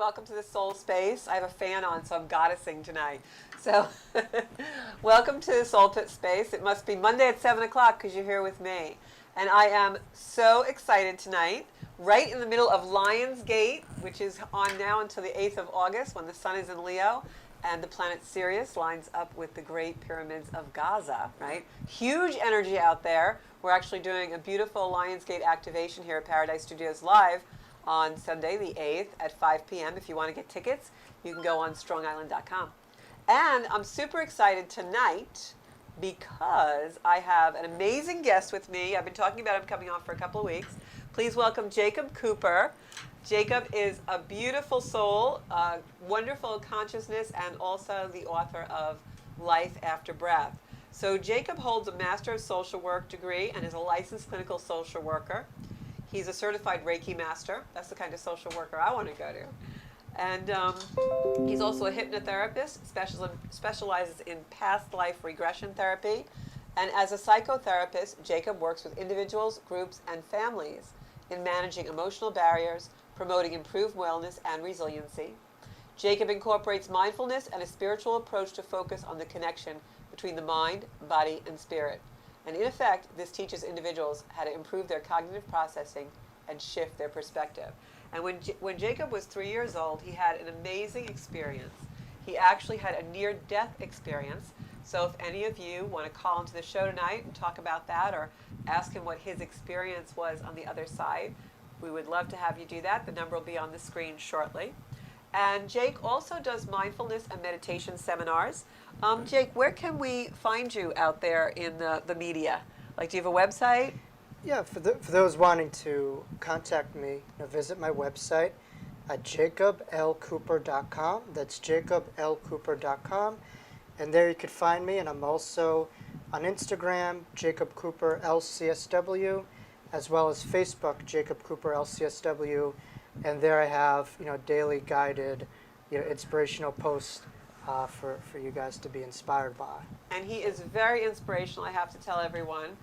Welcome to the Soul Space. I have a fan on, so I'm goddessing tonight. So, welcome to the Soul Pit Space. It must be Monday at 7 o'clock because you're here with me. And I am so excited tonight, right in the middle of Lionsgate, which is on now until the 8th of August when the sun is in Leo and the planet Sirius lines up with the Great Pyramids of Gaza, right? Huge energy out there. We're actually doing a beautiful Lionsgate activation here at Paradise Studios Live on Sunday, the 8th at 5 p.m. If you want to get tickets, you can go on strongisland.com. And I'm super excited tonight because I have an amazing guest with me. I've been talking about him coming on for a couple of weeks. Please welcome Jacob Cooper. Jacob is a beautiful soul, wonderful consciousness, and also the author of Life After Breath. So Jacob holds a Master of Social Work degree and is a licensed clinical social worker. He's a certified Reiki master. That's the kind of social worker I want to go to. And he's also a hypnotherapist, specializes in past life regression therapy. And as a psychotherapist, Jacob works with individuals, groups, and families in managing emotional barriers, promoting improved wellness and resiliency. Jacob incorporates mindfulness and a spiritual approach to focus on the connection between the mind, body, and spirit. And in effect, this teaches individuals how to improve their cognitive processing and shift their perspective. And when Jacob was 3 years old, he had an amazing experience. He actually had a near-death experience. So if any of you want to call into the show tonight and talk about that or ask him what his experience was on the other side, we would love to have you do that. The number will be on the screen shortly. And Jake also does mindfulness and meditation seminars. Jake, where can we find you out there in the media? Like, do you have a website? Yeah, for those wanting to contact me, visit my website at jacoblcooper.com. That's jacoblcooper.com. And there you could find me. And I'm also on Instagram, Jacob Cooper LCSW, as well as Facebook, Jacob Cooper LCSW. And there I have, daily guided, inspirational posts for you guys to be inspired by. And he is very inspirational, I have to tell everyone.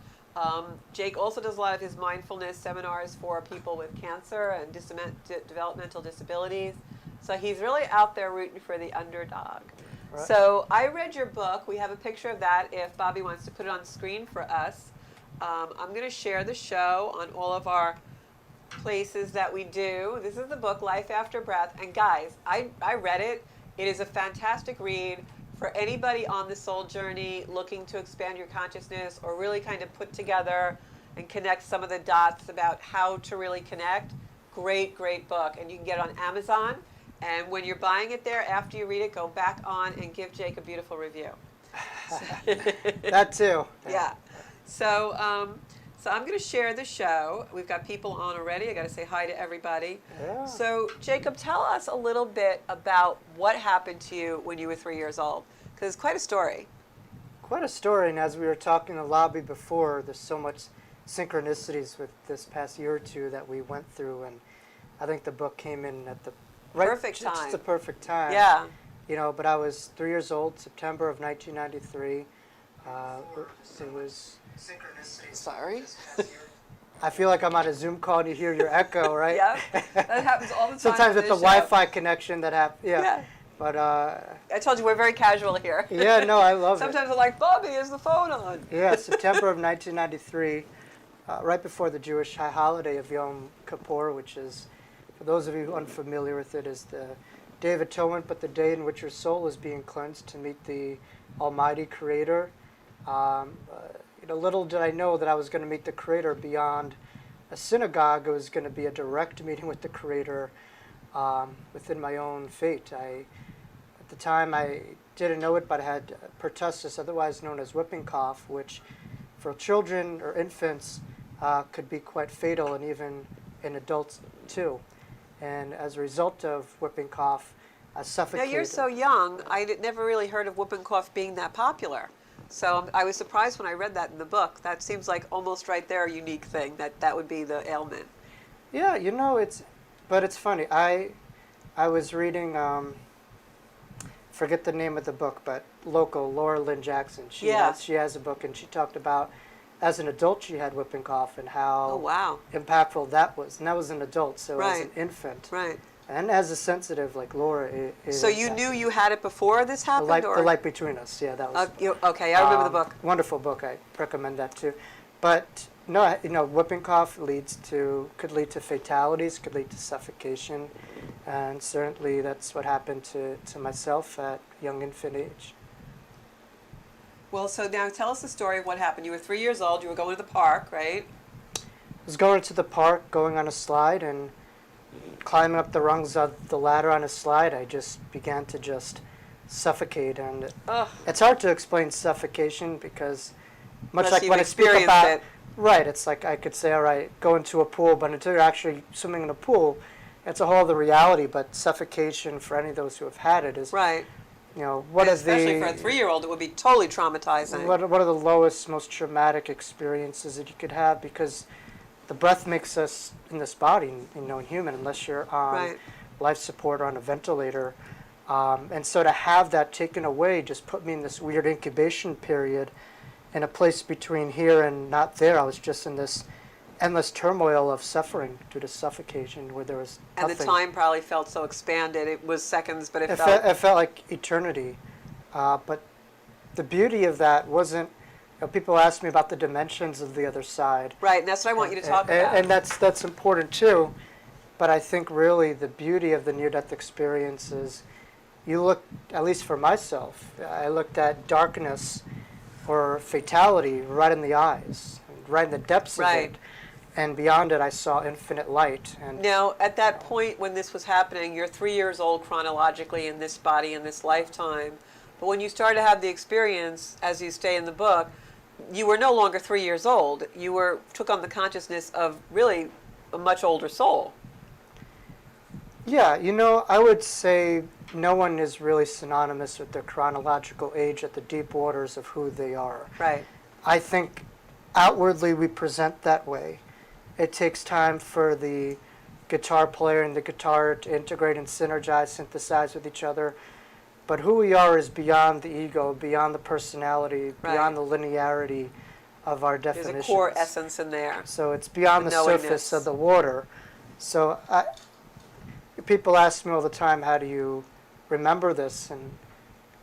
Jake also does a lot of his mindfulness seminars for people with cancer and developmental disabilities. So he's really out there rooting for the underdog. Right. So I read your book. We have a picture of that if Bobby wants to put it on screen for us. I'm going to share the show on all of our places that we do. This is the book, Life After Breath. And guys, I read it. It is a fantastic read for anybody on the soul journey looking to expand your consciousness or really kind of put together and connect some of the dots about how to really connect. Great, great book. And you can get it on Amazon. And when you're buying it there, after you read it, go back on and give Jake a beautiful review. That too. Yeah. So I'm going to share the show. We've got people on already. I got to say hi to everybody. Yeah. So, Jacob, tell us a little bit about what happened to you when you were 3 years old, because it's quite a story. Quite a story, and as we were talking in the lobby before, there's so much synchronicities with this past year or two that we went through, and I think the book came in at the perfect time. Just the perfect time. Yeah. But I was 3 years old, September of 1993. It was... Sorry. I feel like I'm on a Zoom call and you hear your echo, right? Yeah, that happens all the time. Sometimes with the Wi-Fi connection that happens. Yeah. But I told you we're very casual here. Yeah, no, I love Sometimes I'm like, Bobby, is the phone on? Yeah, September of 1993, right before the Jewish high holiday of Yom Kippur, which is, for those of you unfamiliar with it, is the Day of Atonement, but the day in which your soul is being cleansed to meet the Almighty Creator. Little did I know that I was going to meet the Creator beyond a synagogue. It was going to be a direct meeting with the Creator within my own fate. At the time, I didn't know it, but I had pertussis, otherwise known as whooping cough, which for children or infants could be quite fatal, and even in adults too. And as a result of whooping cough, I suffocated. Now, you're so young. I never really heard of whooping cough being that popular. So I was surprised when I read that in the book. That seems like almost right there a unique thing, that would be the ailment. Yeah, but it's funny. I was reading, forget the name of the book, but local, Laura Lynn Jackson. She has a book, and she talked about, as an adult, she had whooping cough and how impactful that was. And that was an adult, so as an infant. Right. and as a sensitive like Laura is. So you knew you had it before this happened, or the light between us. Yeah, that was. Okay, I remember the book. Wonderful book. I recommend that too. But no, whooping cough could lead to fatalities, could lead to suffocation, and certainly that's what happened to myself at young infant age. Well, so now tell us the story of what happened. You were 3 years old. You were going to the park, right? I was going to the park, going on a slide, and climbing up the rungs of the ladder on a slide, I just began to just suffocate. And Ugh. it's hard to explain suffocation because much Unless like you've when I speak experienced about it. right, it's like I could say, all right, go into a pool, but until you're actually swimming in a pool, it's a whole other reality. But suffocation, for any of those who have had it, is Right. What And are especially for a the 3-year-old, it would be totally traumatizing. what are the lowest, most traumatic experiences that you could have? Because the breath makes us in this body, human, unless you're on Right. life support or on a ventilator. And so to have that taken away just put me in this weird incubation period in a place between here and not there. I was just in this endless turmoil of suffering due to suffocation where there was And nothing. the time probably felt so expanded. It was seconds, but it It, felt... it felt like eternity. But the beauty of that wasn't, people ask me about the dimensions of the other side. Right, and that's what I want you to talk about. And that's important too. But I think really the beauty of the near-death experience is you look, at least for myself, I looked at darkness or fatality right in the eyes, right in the depths Right. of it. And beyond it, I saw infinite light. And Now, at that point when this was happening, you're 3 years old chronologically in this body, in this lifetime. But when you started to have the experience, as you say in the book, you were no longer 3 years old. You took on the consciousness of really a much older soul. yeah, I would say no one is really synonymous with their chronological age at the deep waters of who they are. Right. I think outwardly we present that way. It takes time for the guitar player and the guitar to integrate and synergize, synthesize with each other. But who we are is beyond the ego, beyond the personality, Right. beyond the linearity of our There's definitions. a core essence in there. So it's beyond The the surface knowingness. of the water. So people ask me all the time, how do you remember this? And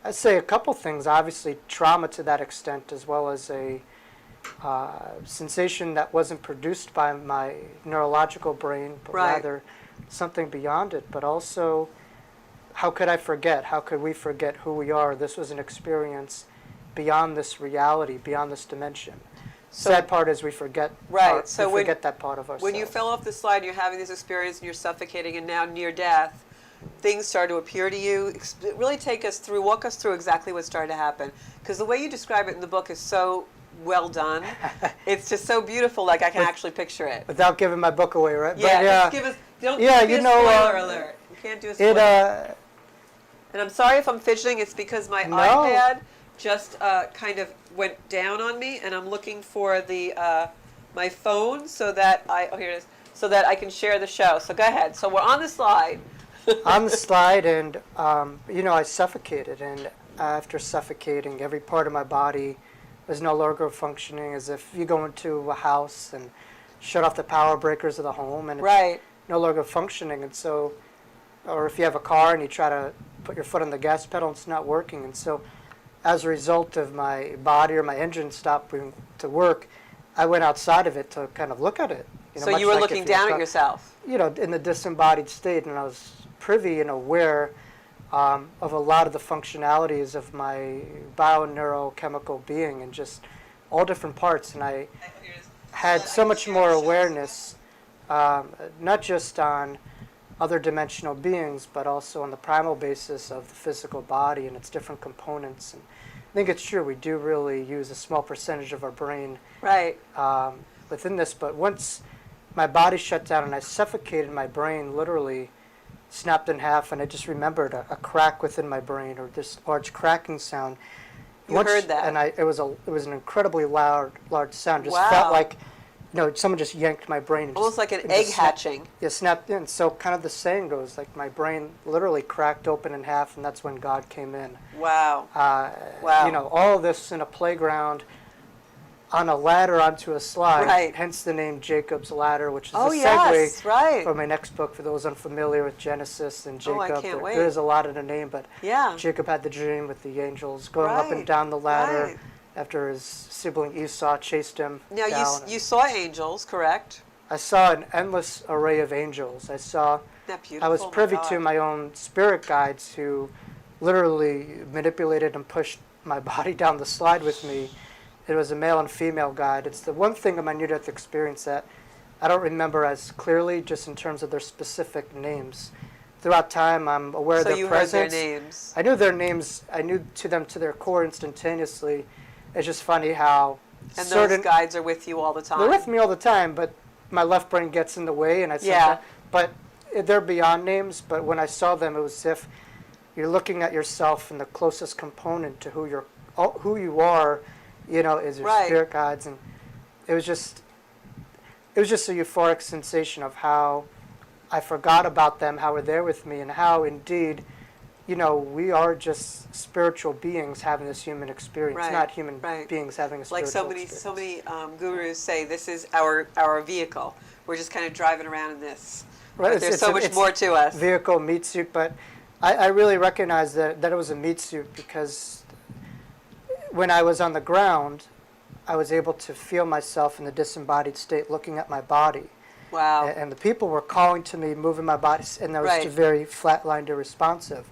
I say a couple things. Obviously, trauma to that extent, as well as a sensation that wasn't produced by my neurological brain, but Right. rather something beyond it. But also, how could I forget? How could we forget who we are? This was an experience beyond this reality, beyond this dimension. So- Sad part is we forget. Right, so we when- forget that part of ourselves. When you fell off the slide, you're having this experience and you're suffocating and now near death, things started to appear to you. Really walk us through exactly what started to happen. Because the way you describe it in the book is so well done. It's just so beautiful, like I can actually picture it. Without giving my book away, right? Yeah, But just give us, don't Yeah, be a spoiler alert. You can't do a spoiler. And I'm sorry if I'm fidgeting, it's because my No. iPad just kind of went down on me, and I'm looking for the my phone so that here it is, so that I can share the show. So go ahead. So we're on the slide. on the slide, and I suffocated, and after suffocating, every part of my body was no longer functioning. As if you go into a house and shut off the power breakers of the home, and it's Right. no longer functioning. And so, or if you have a car and you try to put your foot on the gas pedal, it's not working. And so, as a result of my body or my engine stopping to work, I went outside of it to kind of look at it. So much you were like looking if you're down at stuck, yourself. in the disembodied state, and I was privy and aware of a lot of the functionalities of my bio-neurochemical being and just all different parts. And I had so much more awareness, not just on other dimensional beings, but also on the primal basis of the physical body and its different components. And I think it's true, we do really use a small percentage of our brain Right. within this, but once my body shut down and I suffocated, my brain literally snapped in half, and I just remembered a crack within my brain, or this large cracking sound. You heard that. And it was an incredibly large sound. Just Wow. felt like, someone just yanked my brain. And Almost just, like an it egg just snapped- hatching. Yeah, snapped in. So kind of the saying goes, like my brain literally cracked open in half, and that's when God came in. Wow. Wow. Wow. All of this in a playground on a ladder onto a slide, Right. hence the name Jacob's Ladder, which is Oh, a segue yes, right. for my next book for those unfamiliar with Genesis and Oh, Jacob. I can't wait. There is a lot in the name, but Yeah. Jacob had the dream with the angels going up and Right, down the ladder right. after his sibling Esau chased him Now, down. you saw angels, correct? I saw an endless array of angels. Isn't that beautiful? I was Oh, my privy God. to my own spirit guides who literally manipulated and pushed my body down the slide with me. It was a male and female guide. It's the one thing of my near-death experience that I don't remember as clearly, just in terms of their specific names. Throughout time, I'm aware of So their you presence. heard their names. I knew their names. I knew to them to their core instantaneously. It's just funny how And certain those guides are with you all the time. they're with me all the time, but my left brain gets in the way, and I Yeah. sometimes, but they're beyond names. But when I saw them, it was as if you're looking at yourself, and the closest component to who you are, is your Right. spirit guides, and it was just a euphoric sensation of how I forgot about them, how we're there with me, and how indeed, we are just spiritual beings having this human experience, Right, not human right. beings having a Like spiritual so experience. many gurus say, this is our vehicle. We're just kind of driving around in this. Right, But there's so much it's more to us. Vehicle, meat suit, but I really recognized that it was a meat suit because when I was on the ground, I was able to feel myself in the disembodied state looking at my body. Wow. And the people were calling to me, moving my body, and I was Right. just very flatlined, irresponsive.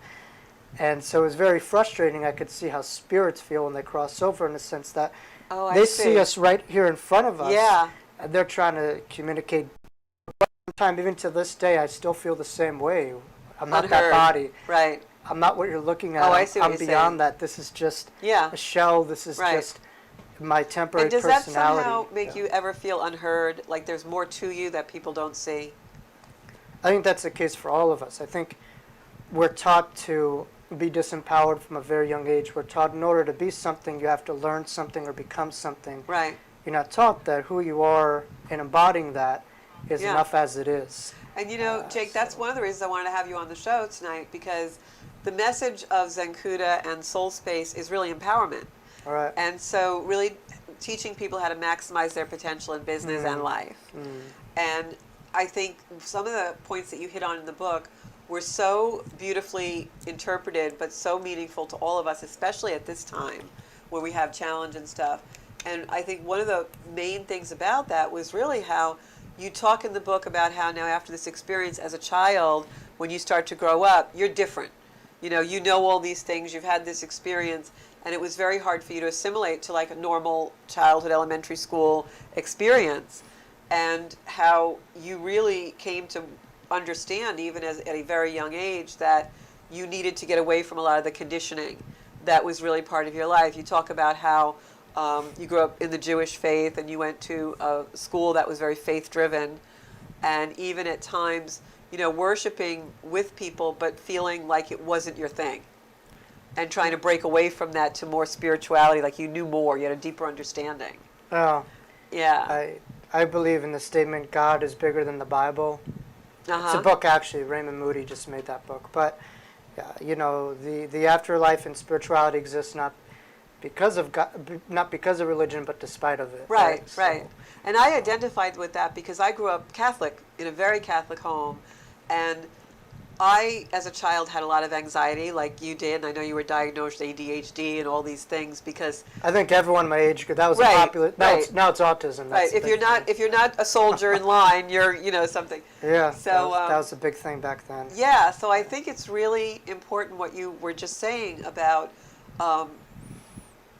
And so it was very frustrating. I could see how spirits feel when they cross over in the sense that Oh, I they see. see us right here in front of us. Yeah. And they're trying to communicate. Sometimes, even to this day, I still feel the same way. I'm not that Unheard. body. Right. I'm not what you're looking at. Oh, I see what I'm you're beyond saying. that. This is just Yeah. a shell. This is Right. just my temporary And does that personality. somehow make Yeah. you ever feel unheard? Like there's more to you that people don't see? I think that's the case for all of us. I think we're taught to be disempowered from a very young age. We're taught in order to be something, you have to learn something or become something. Right. You're not taught that who you are and embodying that is Yeah. enough as it is. And Jake, that's one of the reasons I wanted to have you on the show tonight, because the message of Zenkuda and Soul Space is really empowerment. All right. And so really teaching people how to maximize their potential in business and life. And I think some of the points that you hit on in the book were so beautifully interpreted, but so meaningful to all of us, especially at this time where we have challenge and stuff. And I think one of the main things about that was really how you talk in the book about how now after this experience as a child, when you start to grow up, you're different. You know all these things, you've had this experience, and it was very hard for you to assimilate to like a normal childhood, elementary school experience, and how you really came to understand, even at a very young age, that you needed to get away from a lot of the conditioning that was really part of your life. You talk about how you grew up in the Jewish faith and you went to a school that was very faith-driven, and even at times, worshiping with people but feeling like it wasn't your thing, and trying to break away from that to more spirituality, like you knew more, you had a deeper understanding. Oh, Yeah. I believe in the statement, God is bigger than the Bible. It's Uh-huh. a book, actually. Raymond Moody just made that book. But, the afterlife and spirituality exists not because of God, not because of religion, but despite of it. Right, So- right. And I identified with that because I grew up Catholic, in a very Catholic home, and I, as a child, had a lot of anxiety, like you did. And I know you were diagnosed with ADHD and all these things because, I think everyone my age group, that was Right, a popular, right. now it's autism. right, That's the if you're big not thing. if you're not a soldier in line, you're something. Yeah, So, that was a big thing back then. Yeah, so I think it's really important what you were just saying about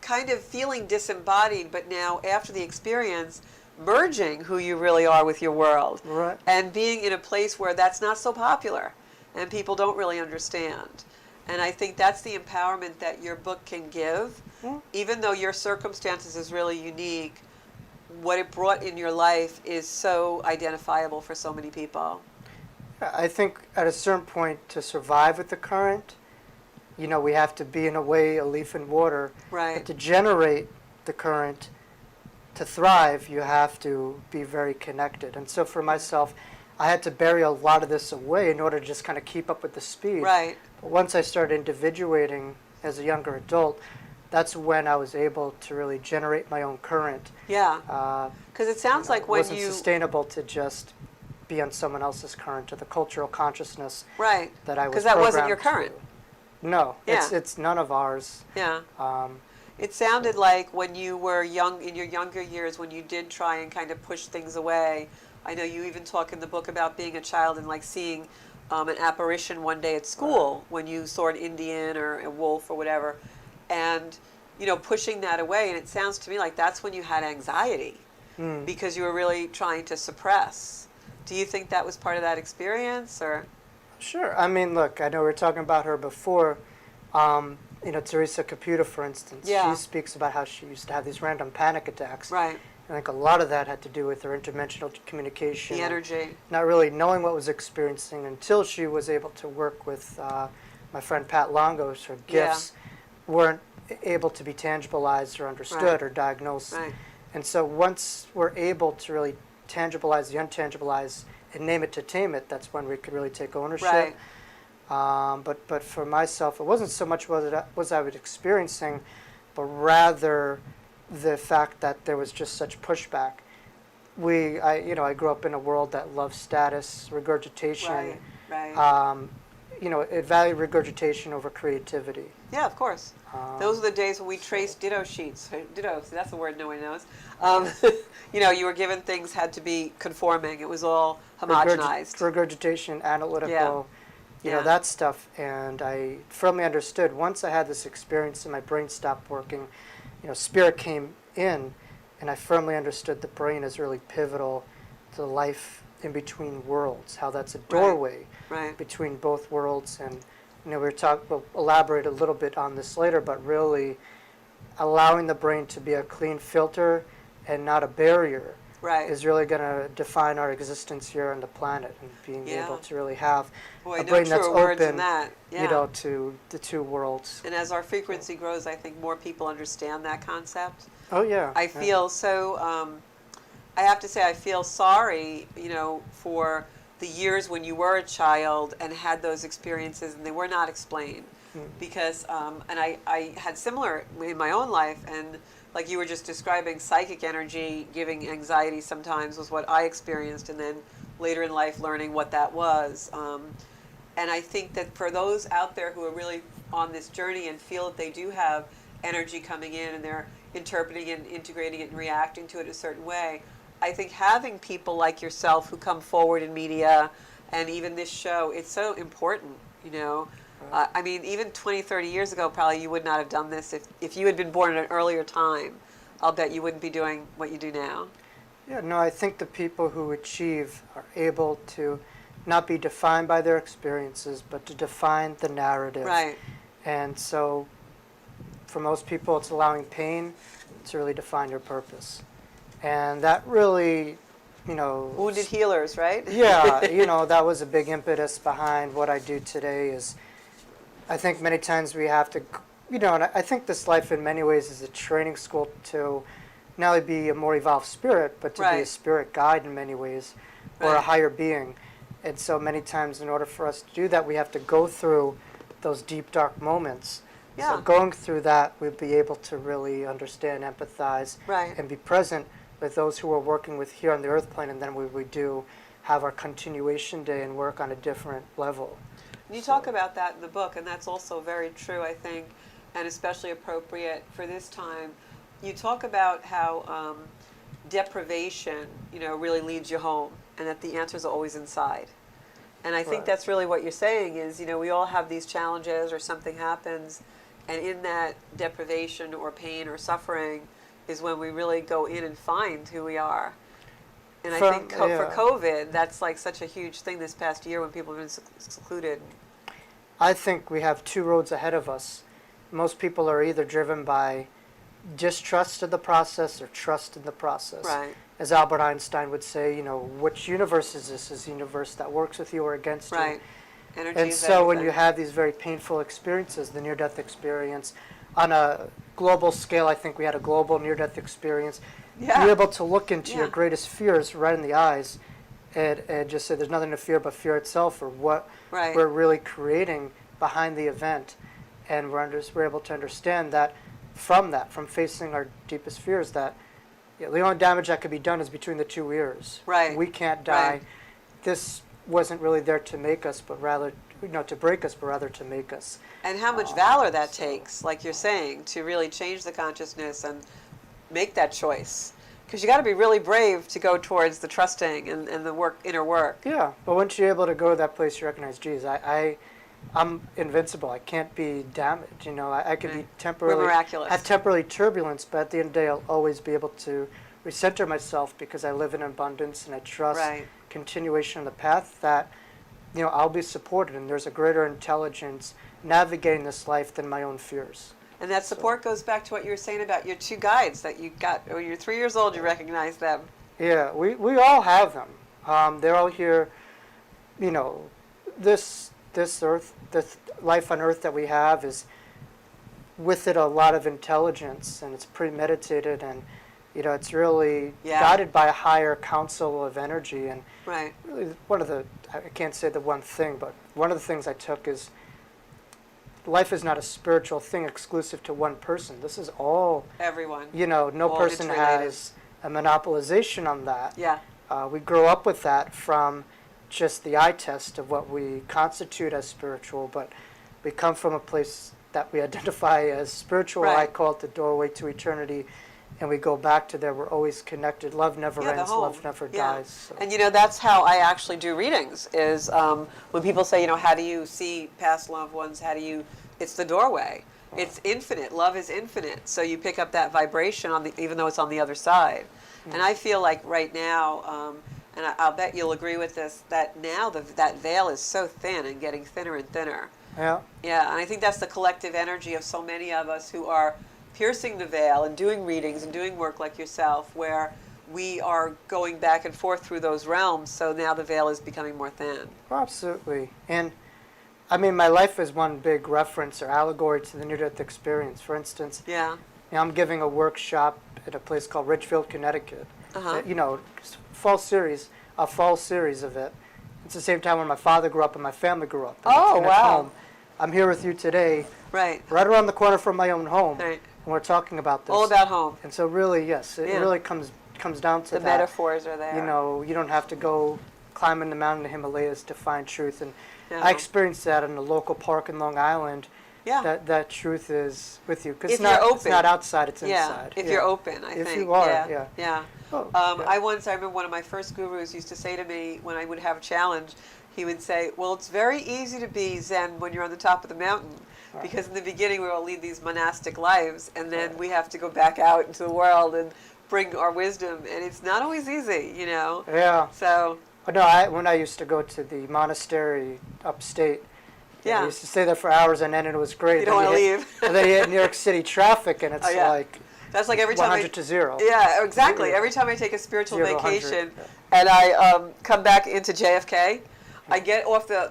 kind of feeling disembodied, but now after the experience, merging who you really are with your world. Right. And being in a place where that's not so popular and people don't really understand. And I think that's the empowerment that your book can give. Even though your circumstances is really unique, what it brought in your life is so identifiable for so many people. I think at a certain point to survive with the current, we have to be in a way a leaf in water. Right. But to generate the current, to thrive, you have to be very connected. And so for myself, I had to bury a lot of this away in order to just kind of keep up with the speed. Right. But once I started individuating as a younger adult, that's when I was able to really generate my own current. Yeah. Uh, Because it sounds like it when wasn't you, sustainable to just be on someone else's current or the cultural consciousness right, that I was because that wasn't your programmed current. to. No, Yeah. it's none of ours. Yeah. Um, It sounded like when you were young, in your younger years, when you did try and kind of push things away. I know you even talk in the book about being a child and like seeing an apparition one day at school when you saw an Indian or a wolf or whatever, and pushing that away. And it sounds to me like that's when you had anxiety mm. because you were really trying to suppress. Do you think that was part of that experience, or? Sure. I mean, look, I know we were talking about her before. Teresa Caputo, for instance, Yeah. she speaks about how she used to have these random panic attacks. Right. I think a lot of that had to do with her interdimensional communication. The and energy. not really knowing what was experiencing until she was able to work with my friend Pat Longos. Her gifts weren't able to be tangibilized or understood Right. or diagnosed. Right. And so once we're able to really tangibilize the untangibilized and name it to tame it, that's when we could really take ownership. Right. But for myself, it wasn't so much what I was experiencing, but rather the fact that there was just such pushback. I grew up in a world that loved status, regurgitation. Right. Right. It valued regurgitation over creativity. Yeah, of course. Um, Those are the days when we traced ditto sheets. Ditto, see, that's a word no one knows. You were given things had to be conforming. It was all homogenized. Regurgitation, analytical, Yeah. that stuff. And I firmly understood once I had this experience and my brain stopped working, spirit came in, and I firmly understood the brain is really pivotal to life in between worlds, how that's a doorway Right. between both worlds. And we'll elaborate a little bit on this later, but really allowing the brain to be a clean filter and not a barrier Right. is really going to define our existence here on the planet, and being Yeah. able to really have Boy, a no brain that's truer words than open, that. Yeah. to the two worlds. And as our frequency grows, I think more people understand that concept. Oh yeah. I yeah. feel so. I have to say, I feel sorry, for the years when you were a child and had those experiences and they were not explained, because and I had similar in my own life, and like you were just describing, psychic energy giving anxiety sometimes was what I experienced, and then later in life learning what that was. And I think that for those out there who are really on this journey and feel that they do have energy coming in and they're interpreting it and integrating it and reacting to it a certain way, I think having people like yourself who come forward in media and even this show, it's so important, I mean, even 20, 30 years ago, probably you would not have done this if you had been born at an earlier time. I'll bet you wouldn't be doing what you do now. Yeah, no, I think the people who achieve are able to not be defined by their experiences, but to define the narrative. Right. And so for most people, it's allowing pain to really define your purpose. And that really, Wounded healers, right? yeah, that was a big impetus behind what I do today. Is I think many times we have to, and I think this life in many ways is a training school to not only be a more evolved spirit, but to be a Right. spirit guide in many ways, or a Right. higher being. And so many times in order for us to do that, we have to go through those deep, dark moments. Yeah. So going through that, we'll be able to really understand, empathize, Right. and be present with those who we're working with here on the earth plane, and then we do have our continuation day and work on a different level. You talk about that in the book, and that's also very true, I think, and especially appropriate for this time. You talk about how deprivation, really leads you home, and that the answers are always inside. And I think Right. that's really what you're saying is, we all have these challenges or something happens, and in that deprivation or pain or suffering is when we really go in and find who we are. And I think for yeah. COVID, that's like such a huge thing this past year when people have been secluded. I think we have two roads ahead of us. Most people are either driven by distrust of the process or trust in the process. Right. As Albert Einstein would say, which universe is this? Is the universe that works with you or against you? Right. Energy And is so when everything. you have these very painful experiences, the near-death experience, on a global scale, I think we had a global near-death experience. Yeah. You're able to look into your Yeah. greatest fears right in the eyes and just say there's nothing to fear but fear itself, or what Right. we're really creating behind the event. And we're able to understand that from that, from facing our deepest fears, that the only damage that could be done is between the two ears. Right. We can't die. Right. This wasn't really there to make us, but rather, to break us, but rather to make us. And how much valor that takes, like you're saying, to really change the consciousness and make that choice. Because you got to be really brave to go towards the trusting and the inner work. Yeah, but once you're able to go to that place, you recognize, geez, I'm invincible. I can't be damaged. I could be temporarily, We're miraculous. have temporary turbulence, but at the end of the day, I'll always be able to recenter myself because I live in abundance and I trust Right. continuation on the path that, I'll be supported, and there's a greater intelligence navigating this life than my own fears. And that support goes back to what you were saying about your two guides that you got when you're 3 years old. You recognize them. Yeah, we all have them. They're all here. This earth, this life on earth that we have is with it a lot of intelligence, and it's premeditated, and it's really guided by a higher council of energy. And Right. really, I can't say the one thing, but one of the things I took is life is not a spiritual thing exclusive to one person. This is all, Everyone. no All person interrelated. has a monopolization on that. Yeah. We grow up with that from just the eye test of what we constitute as spiritual, but we come from a place that we identify as spiritual. I Right. call it the doorway to eternity, and we go back to there. We're always connected. Love never Yeah, the ends. home. Love never Yeah. dies. So. And that's how I actually do readings. Is when people say, how do you see past loved ones? It's the doorway. It's infinite. Love is infinite. So you pick up that vibration even though it's on the other side. And I feel like right now, and I'll bet you'll agree with this, that now that veil is so thin and getting thinner and thinner. Yeah. Yeah, and I think that's the collective energy of so many of us who are piercing the veil and doing readings and doing work like yourself, where we are going back and forth through those realms. So now the veil is becoming more thin. Oh, absolutely. And my life is one big reference or allegory to the near-death experience. For instance, Yeah. I'm giving a workshop at a place called Ridgefield, Connecticut. Uh-huh. Fall series of it. It's the same time when my father grew up and my family grew up. Oh, And at wow. home. I'm here with you today, Right. right around the corner from my own home, Right. and we're talking about this. All about home. And so really, yes, it Yeah. really comes down to The that. metaphors are there. You don't have to go climbing the mountain of the Himalayas to find truth. And No. I experienced that in a local park in Long Island. Yeah. That truth is with you. 'Cause If it's you're not, It's open. not outside, it's Yeah. inside. If Yeah. you're open, I If think. you are, yeah. yeah. Yeah. Oh, I yeah. remember one of my first gurus used to say to me when I would have a challenge, he would say, well, it's very easy to be Zen when you're on the top of the mountain, because in the beginning we all lead these monastic lives, and then we have to go back out into the world and bring our wisdom, and it's not always easy, Yeah. So, But no, when I used to go to the monastery upstate, Yeah. I used to stay there for hours and then it was great. You don't Then wanna hit- leave. And then you hit New York City traffic and it's Oh, yeah. like that's like every time 100 to 0. Yeah, exactly. Zero. Every time I take a spiritual 0 to 100, vacation yeah. and I come back into JFK, I get off the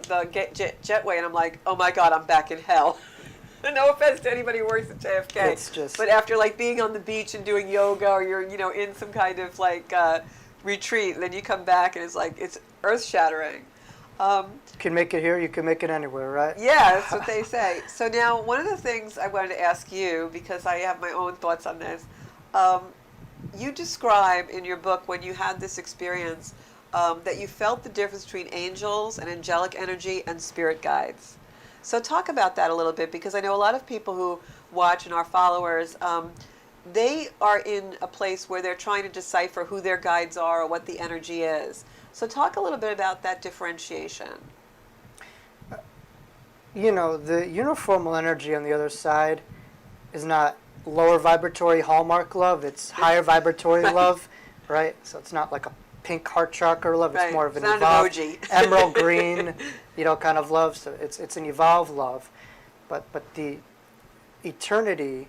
jetway and I'm like, oh my God, I'm back in hell. No offense to anybody who works at JFK. It's just- But after being on the beach and doing yoga, or you're in some kind of retreat, then you come back and it's earth shattering. You can make it here, you can make it anywhere, right? Yeah, that's what they say. So now, one of the things I wanted to ask you, because I have my own thoughts on this, you describe in your book when you had this experience that you felt the difference between angels and angelic energy and spirit guides. So talk about that a little bit, because I know a lot of people who watch and are followers, they are in a place where they're trying to decipher who their guides are or what the energy is. So talk a little bit about that differentiation. The uniformal energy on the other side is not lower vibratory hallmark love, it's higher vibratory love, right? So it's not like a pink heart chakra love, it's Right. more of an It's not an evolved emoji. emerald green, kind of love. So it's an evolved love. But the eternity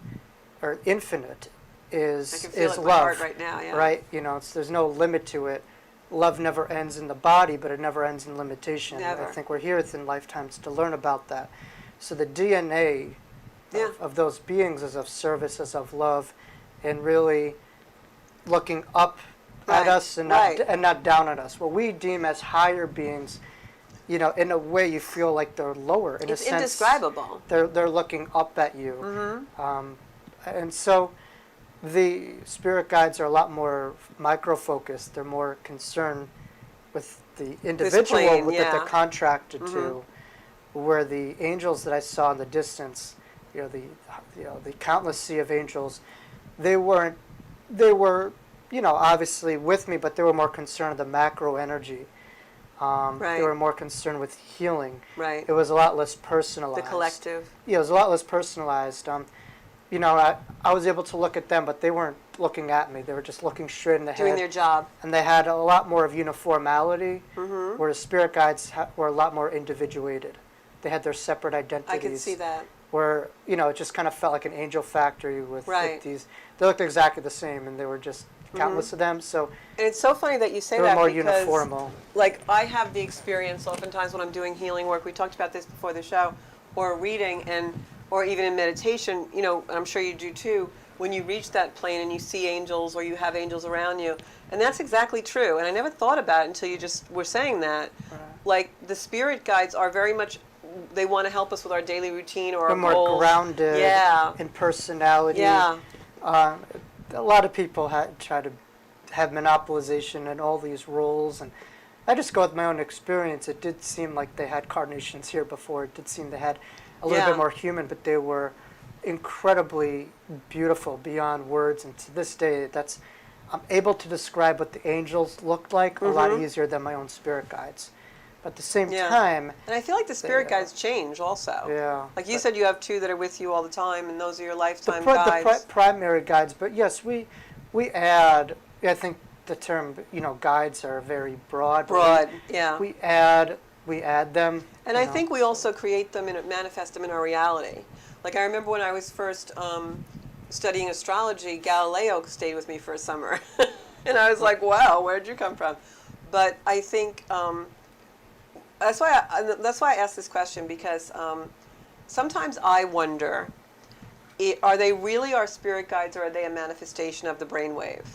or infinite I is can feel it in my love. heart right now, yeah. Right? There's no limit to it. Love never ends in the body, but it never ends in limitation. Never. I think we're here within lifetimes to learn about that. So the DNA Yeah. of those beings is of service, is of love, and really looking up at Right, us and right. not down at us. What we deem as higher beings, in a way you feel like they're lower. In It's a sense, indescribable. they're looking up at you. Mm-hmm. And so the spirit guides are a lot more micro-focused. They're more concerned with the individual plane, that they're yeah. contracted to, where the angels that I saw in the distance, the countless sea of angels, they were, obviously with me, but they were more concerned with the macro energy. Right. They were more concerned with healing. Right. It was a lot less personalized. The collective. Yeah, it was a lot less personalized. I was able to look at them, but they weren't looking at me. They were just looking straight in the Doing head. their job. And they had a lot more of uniformity, whereas spirit guides were a lot more individuated. They had their separate identities. I can see that. Where, it just kind of felt like an angel factory with Right. these. They looked exactly the same, and there were just countless of them. So And it's so funny that you say they were that more because, uniformal. like, I have the experience oftentimes when I'm doing healing work. We talked about this before the show, or reading, or even in meditation. I'm sure you do too. When you reach that plane and you see angels, or you have angels around you, and that's exactly true. And I never thought about it until you just were saying that. Right. Like, the spirit guides are very much. They want to help us with our daily routine or our They're more goals. grounded Yeah. in personality. Yeah. A lot of people try to have monopolization and all these roles, and I just go with my own experience. It did seem like they had carnations here before. It did seem they had a little Yeah. bit more human, but they were incredibly beautiful beyond words. And to this day, I'm able to describe what the angels looked like a lot easier than my own spirit guides. But at the same Yeah. time, And I feel like the spirit They, guides change also. yeah. Like you said, you have two that are with you all the time, and those are your lifetime the guides. primary guides, but yes, we add. I think the term guides are very broad. but Broad, yeah. We add them. And I think we also create them and manifest them in our reality. Like I remember when I was first studying astrology, Galileo stayed with me for a summer, and I was like, "Wow, where'd you come from?" But I think that's why I asked this question, because sometimes I wonder, are they really our spirit guides, or are they a manifestation of the brainwave?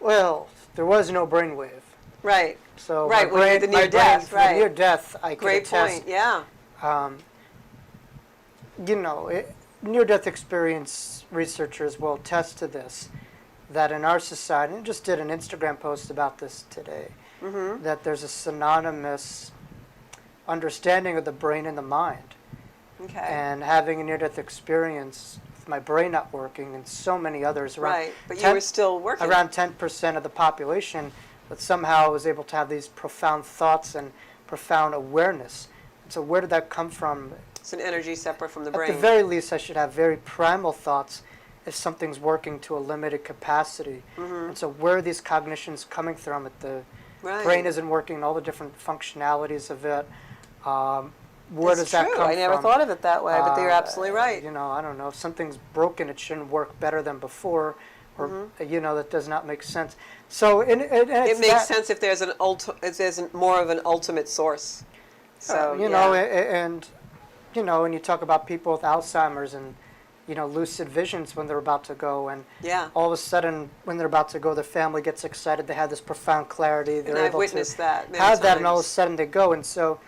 Well, there was no brainwave, Right. so Right, my when you brain, had the my near death, brain, right. the near death, I could Great attest. point. Yeah. Near-death experience researchers will attest to this, that in our society, and just did an Instagram post about this today, that there's a synonymous understanding of the brain and the mind. Okay. And having a near-death experience with my brain not working and so many others, Right. But you were still working. around 10% of the population, but somehow was able to have these profound thoughts and profound awareness. So where did that come from? It's an energy separate from the At brain. the very least, I should have very primal thoughts if something's working to a limited capacity. And so where are these cognitions coming from? If the Right. brain isn't working, all the different functionalities of it, where It's does that true. come from? I never thought of it that way, but you're absolutely right. I don't know. If something's broken, it shouldn't work better than before, or that does not make sense. So It makes sense if there's more of an ultimate source. So and when you talk about people with Alzheimer's and lucid visions when they're about to go, and Yeah. all of a sudden when they're about to go, their family gets excited. They have this profound clarity. They're And I've able witnessed to that many have that, and all of a times. sudden they go. And so,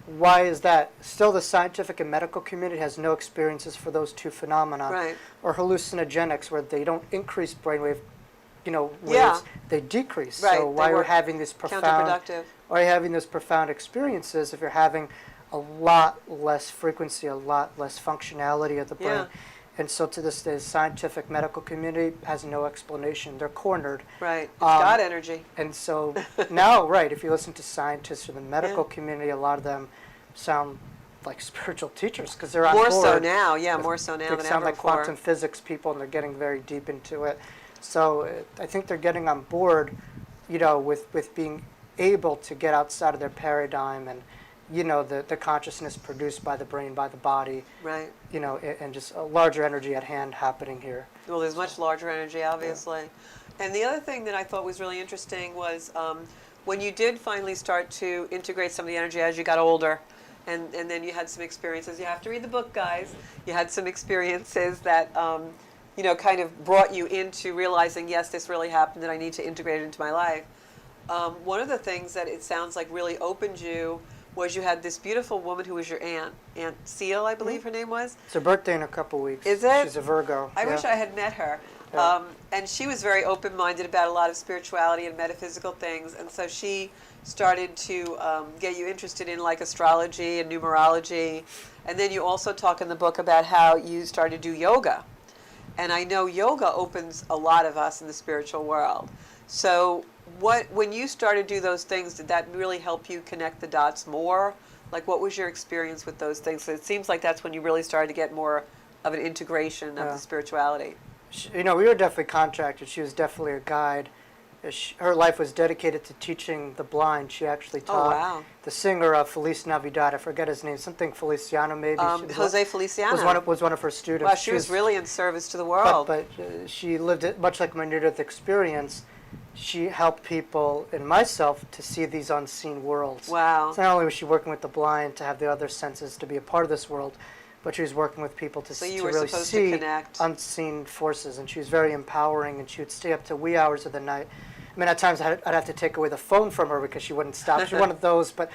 why is that? Still, the scientific and medical community has no experiences for those two phenomena, Right. or hallucinogenics, where they don't increase brainwave, waves. Yeah. They decrease. Right, So they why you're work having these profound Counterproductive. are you having those profound experiences if you're having a lot less frequency, a lot less functionality of the brain? Yeah. And so to this day, the scientific medical community has no explanation. They're cornered. Right. It's God energy. And so now, right, if you listen to scientists or the medical community, a lot of them sound like spiritual teachers because they're on More board. so now. Yeah, more so now They than sound ever like before. quantum physics people, and they're getting very deep into it. So I think they're getting on board, with being able to get outside of their paradigm and, the consciousness produced by the brain, by the body, Right. and just a larger energy at hand happening here. Well, there's much larger energy, obviously. And the other thing that I thought was really interesting was when you did finally start to integrate some of the energy as you got older, and then you had some experiences. You have to read the book, guys. You had some experiences that, kind of brought you into realizing, yes, this really happened, and I need to integrate it into my life. One of the things that it sounds like really opened you was you had this beautiful woman who was your aunt, Aunt Seal, I believe her name was. It's her birthday in a couple weeks. Is it? She's a Virgo. I yeah. wish I had met her. Yeah. And she was very open-minded about a lot of spirituality and metaphysical things, and so she started to get you interested in like astrology and numerology. And then you also talk in the book about how you started to do yoga. And I know yoga opens a lot of us in the spiritual world. So when you started to do those things, did that really help you connect the dots more? Like, what was your experience with those things? So it seems like that's when you really started to get more of an integration of the spirituality. We were definitely contracted. She was definitely a guide. Her life was dedicated to teaching the blind. She actually taught the singer of Feliz Navidad. I forget his name, something Feliciano maybe. Jose Feliciano was one of her students. Wow, she was really in service to the world. But she lived it much like my near-death experience. She helped people and myself to see these unseen worlds. Wow. So not only was she working with the blind to have the other senses to be a part of this world, but she was working with people to really see unseen forces, and she was very empowering, and she would stay up to wee hours of the night. I mean, at times I'd have to take away the phone from her because she wouldn't stop. She's one of those, but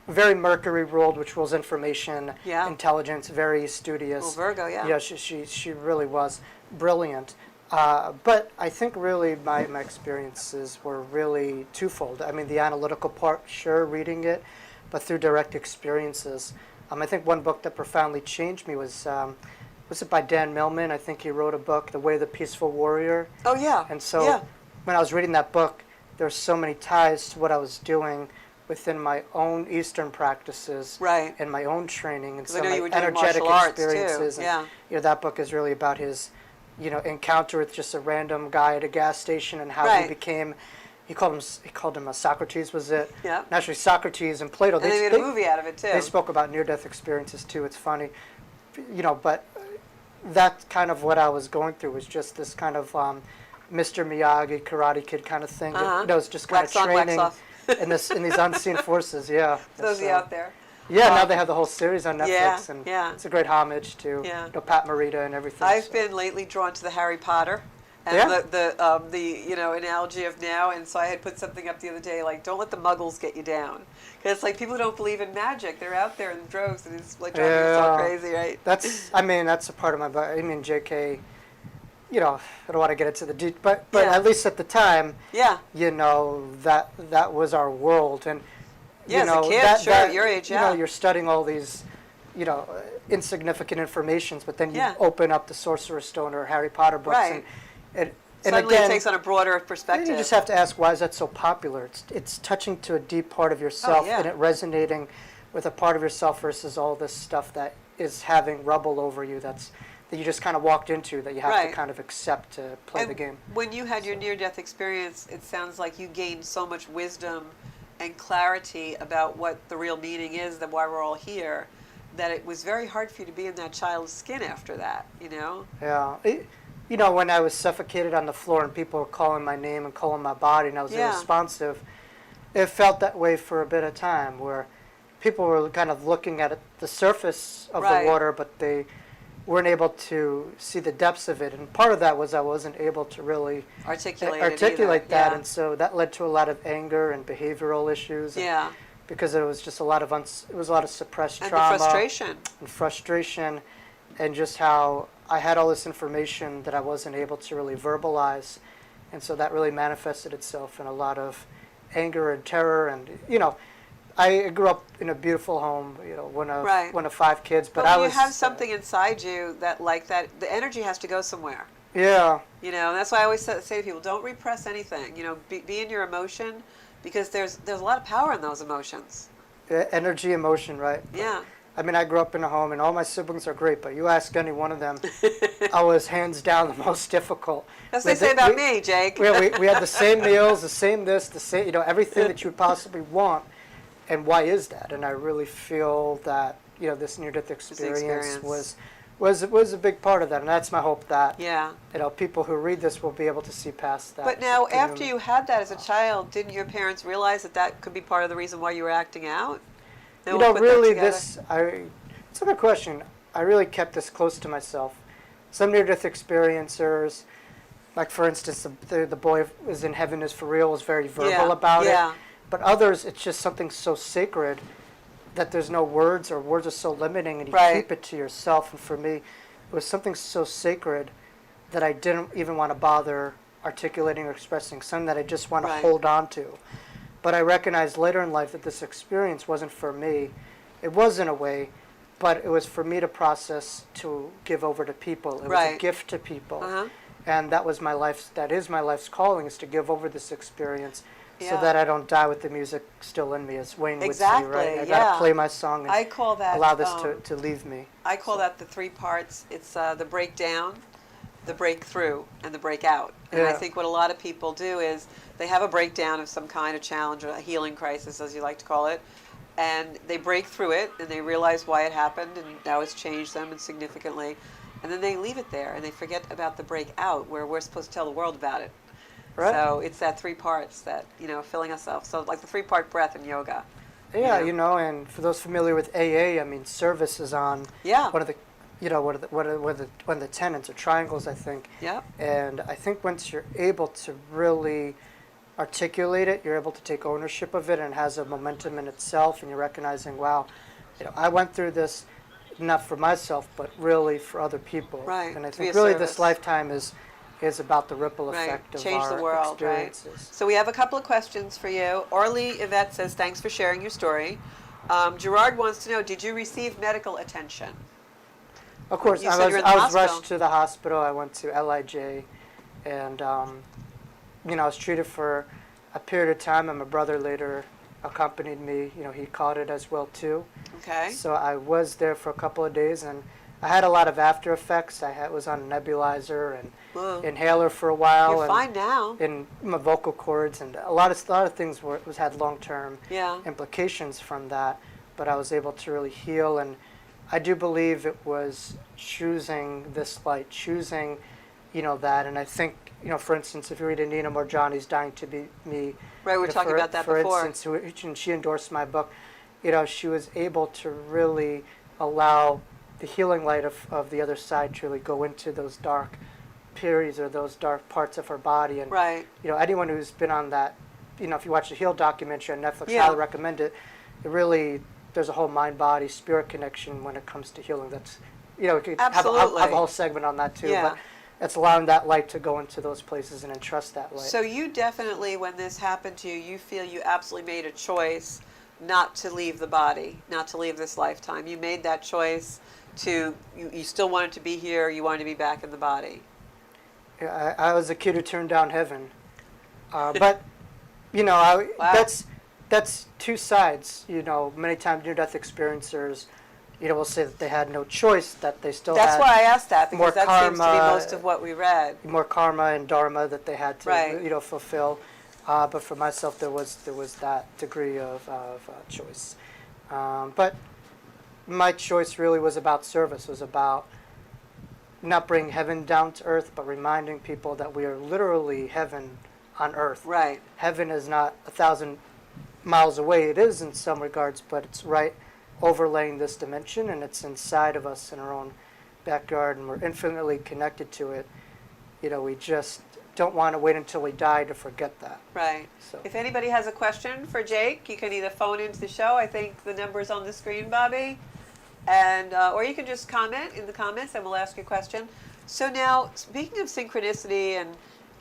very Mercury ruled, which rules information, intelligence, very studious. Well, Virgo, yeah. Yeah, she really was brilliant. But I think really my experiences were really twofold. I mean, the analytical part, sure, reading it, but through direct experiences. I think one book that profoundly changed me was it by Dan Millman? I think he wrote a book, The Way of the Peaceful Warrior. Oh, yeah. And so when I was reading that book, there were so many ties to what I was doing within my own Eastern practices and my own training and some of my energetic experiences. Too. Yeah. And, that book is really about his, encounter with just a random guy at a gas station and how he became. He called him a Socrates, was it? Yeah. And actually, Socrates and Plato. And they made a movie out of it too. They spoke about near-death experiences too. It's funny, but that's kind of what I was going through, was just this kind of Mr. Miyagi, Karate Kid kind of thing. It was just kind of training in these unseen forces. Yeah. Those of you out there. Yeah, now they have the whole series on Netflix, and it's a great homage to Pat Morita and everything. I've been lately drawn to the Harry Potter. And the analogy of now, and so I had put something up the other day, like, don't let the muggles get you down. Because it's like people who don't believe in magic, they're out there in droves, and it's like driving us all crazy, right? That's a part of my book. I mean, JK, I don't want to get into the deep, but at least at the time, that was our world. And, as a kid, at your age, you're studying all these, insignificant informations, but then you open up the Sorcerer's Stone or Harry Potter books, and suddenly again, it takes on a broader perspective. You just have to ask, why is that so popular? It's touching to a deep part of yourself, and it resonating with a part of yourself versus all this stuff that is having rubble over you that you just kind of walked into, that you have to kind of accept to play the game. When you had your near-death experience, it sounds like you gained so much wisdom and clarity about what the real meaning is, that why we're all here, that it was very hard for you to be in that child's skin after that, Yeah. When I was suffocated on the floor and people were calling my name and calling my body and I was irresponsive, it felt that way for a bit of time, where people were kind of looking at the surface of the water, but they weren't able to see the depths of it. And part of that was I wasn't able to really articulate that, and so that led to a lot of anger and behavioral issues. Because it was just a lot of suppressed trauma and frustration, and just how I had all this information that I wasn't able to really verbalize, and so that really manifested itself in a lot of anger and terror. And I grew up in a beautiful home, one of 5 kids, but when you have something inside you that the energy has to go somewhere. Yeah. And that's why I always say to people, don't repress anything. Be in your emotion, because there's a lot of power in those emotions. Energy, emotion, right? Yeah. I mean, I grew up in a home, and all my siblings are great, but you ask any one of them, I was hands down the most difficult. That's what they say about me, Jake. we had the same meals, the same this, the same, everything that you would possibly want. And why is that? And I really feel that, this near-death experience was a big part of that. And that's my hope that, people who read this will be able to see past that. But now, after you had that as a child, didn't your parents realize that could be part of the reason why you were acting out? Really, it's a good question. I really kept this close to myself. Some near-death experiencers, like for instance, the boy is in heaven is for real, was very verbal about it. But others, it's just something so sacred that there's no words, or words are so limiting, and you Right. keep it to yourself. And for me, it was something so sacred that I didn't even want to bother articulating or expressing, something that I just want to Right. hold on to. But I recognized later in life that this experience wasn't for me. It was in a way, but it was for me to process, to give over to people. It was a Right. gift to people. Uh-huh. And that is my life's calling, is to give over this experience so Yeah. that I don't die with the music still in me, as Wayne Exactly, would say, right? I yeah. gotta play my song and I call that allow this to leave me. I call that the three parts. It's the breakdown, the breakthrough, and the breakout. And I Yeah. think what a lot of people do is they have a breakdown of some kind of challenge, or a healing crisis, as you like to call it, and they break through it and they realize why it happened and how it's changed them and significantly, and then they leave it there and they forget about the breakout, where we're supposed to tell the world about it. Right. So it's that three parts that, filling ourselves. So like the three-part breath in yoga. Yeah, know? and for those familiar with AA, I mean, service is on Yeah. one of the, one of the tenets or triangles, I think. Yep. And I think once you're able to really articulate it, you're able to take ownership of it, and it has a momentum in itself, and you're recognizing, wow, I went through this not for myself, but really for other people. Right, And I to be think a really service. this lifetime is about the ripple Right. effect of Change our the world, right? experiences. So we have a couple of questions for you. Orly Yvette says, thanks for sharing your story. Gerard wants to know, did you receive medical attention? Of course, You said you were in the I was hospital. rushed to the hospital. I went to LIJ, and I was treated for a period of time, and my brother later accompanied me. He caught it as well too. Okay. So I was there for a couple of days, and I had a lot of after effects. Was on a nebulizer and Whoa. inhaler for a while, You're and fine now. in my vocal cords, and a lot of things had long-term Yeah. implications from that. But I was able to really heal, and I do believe it was choosing this light, choosing, that. And I think, for instance, if you read Nina Morjani's Dying to Be Me, Right, we were talking about that for before. instance, and she endorsed my book, she was able to really allow the healing light of the other side to really go into those dark periods or those dark parts of her body. And Right. anyone who's been on that, if you watch the Heal documentary on Netflix, Yeah. I highly recommend it. It really, there's a whole mind body spirit connection when it comes to healing. That's we could have Absolutely. a whole segment on that too. Yeah. But it's allowing that light to go into those places and entrust that light. So you definitely, when this happened to you, you feel you absolutely made a choice not to leave the body, not to leave this lifetime. You made that choice you still wanted to be here, you wanted to be back in the body. Yeah, I was a kid who turned down heaven, but Wow. that's two sides. Many times near-death experiencers, will say that they had no choice, that they still That's had why I asked that, more because that seems to be karma, most of what we read. more karma and dharma that they had to Right. fulfill. But for myself, there was that degree of choice. But my choice really was about service. Was about not bringing heaven down to earth, but reminding people that we are literally heaven on earth. Right. Heaven is not 1,000 miles away. It is in some regards, but it's right overlaying this dimension, and it's inside of us in our own backyard, and we're infinitely connected to it. We just don't want to wait until we die to forget that. Right. So If anybody has a question for Jake, you can either phone into the show. I think the number's on the screen, Bobby. And or you can just comment in the comments and we'll ask your question. So now, speaking of synchronicity